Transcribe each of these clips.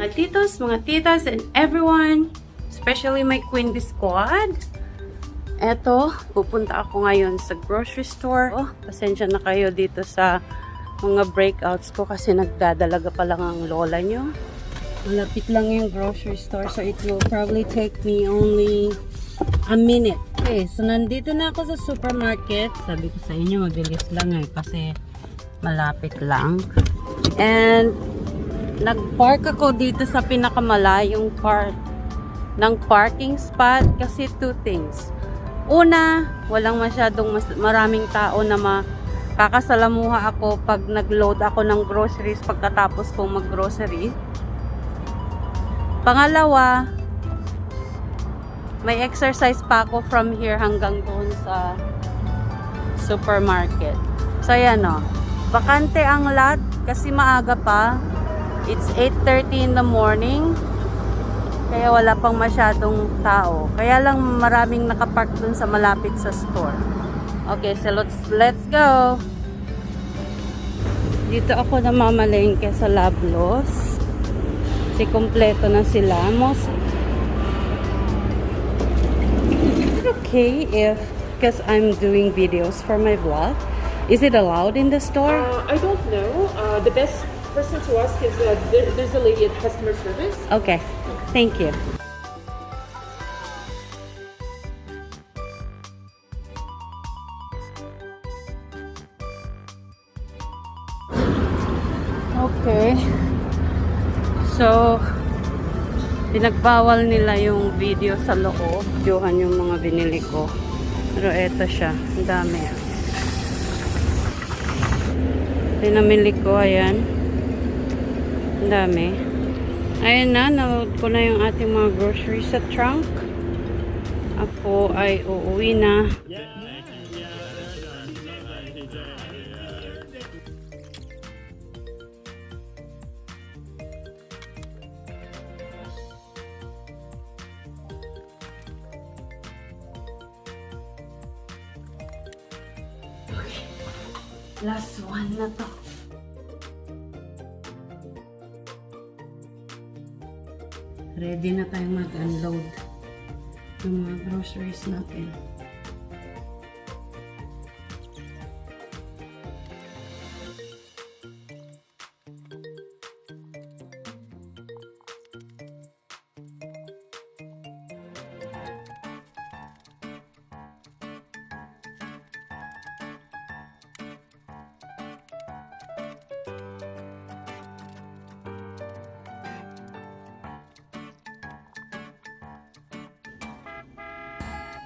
mga titos, mga titas, and everyone, especially my Queen Bee Squad. Eto, pupunta ako ngayon sa grocery store. Oh, pasensya na kayo dito sa mga breakouts ko kasi nagdadalaga pa lang ang lola nyo. Malapit lang yung grocery store, so it will probably take me only a minute. Okay, so nandito na ako sa supermarket. Sabi ko sa inyo, mabilis lang kasi malapit lang. And nag-park ako dito sa pinakamalayong part ng parking spot kasi two things. Una, walang maraming tao na makakasalamuha ako pag nag-load ako ng groceries pagkatapos kong mag-grocery. Pangalawa, may exercise pa ako from here hanggang doon sa supermarket. So ayan o, bakante ang lot kasi maaga pa. It's 8:30 in the morning. Kaya wala pang masyadong tao. Kaya lang maraming nakapark dun sa malapit sa store. Okay, so let's go. Dito ako namamalengke sa Lablos. Kasi kompleto na sila. Is it okay if, because I'm doing videos for my vlog, is it allowed in the store? I don't know. The best person to ask is there's a lady at customer service. Okay, thank you. Okay. So, pinagbawal nila yung video sa loob. Videohan yung mga binili ko. Pero eto siya. Ang dami. Pinamili ko, ayan. Ang dami. Ayan na, naload ko na yung ating mga groceries sa trunk. Ako ay uuwi na. Okay. Last one na to. Ready na tayong mag-unload ng mga groceries natin.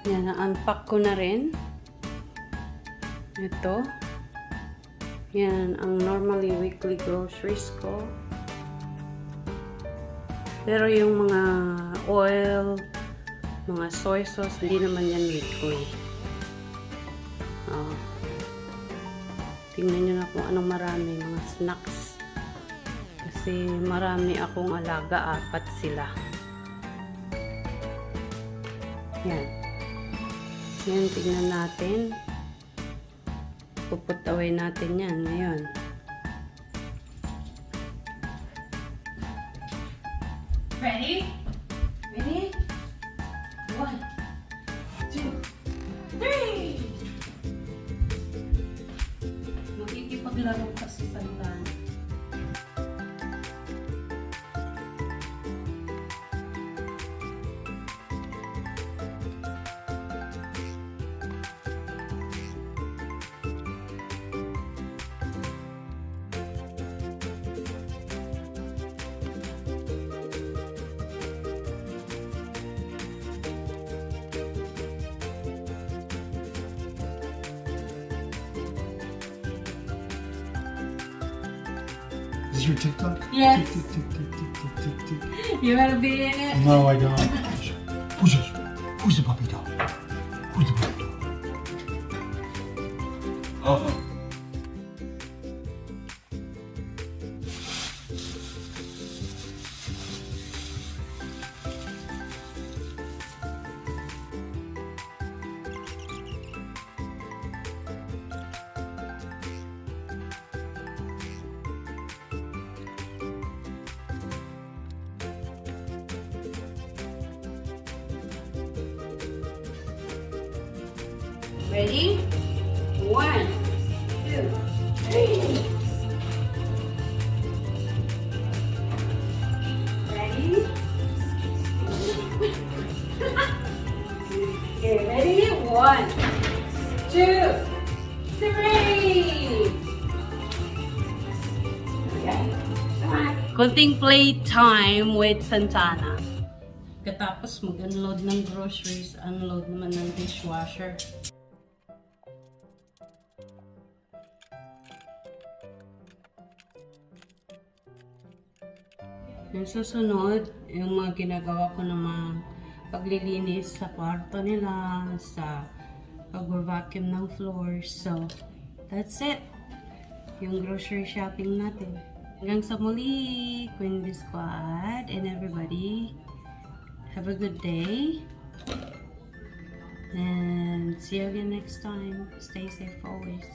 Yan, na-unpack ko na rin. Ito. Yan, ang normally weekly groceries ko. Pero yung mga oil, mga soy sauce, hindi naman yan weekly. Tingnan nyo na kung anong marami, mga snacks. Kasi marami akong alaga, 4 sila. Yan. Yan, tignan natin. Puput away natin yan ngayon. Ready? Ready? 1, 2, 3! Makikipaglaro kasi sa lugar. Is your TikTok? Yes. Tick, tick, tick, tick, tick, tick, tick, tick. You wanna be in it? No, I don't. Who's the puppy dog? Who's the puppy dog? Oh. Ready? 1, 2, 3. Ready? Okay, ready? 1, 2, 3. Okay. Come on. Konting playtime with Santana. Katapos mag-unload ng groceries, unload naman ng dishwasher. Yung susunod, yung mga ginagawa ko naman paglilinis sa kwarto nila, sa pag-vacuum ng floors. So, that's it. Yung grocery shopping natin. Hanggang sa muli, Queen Bee Squad and everybody. Have a good day. And see you again next time. Stay safe always.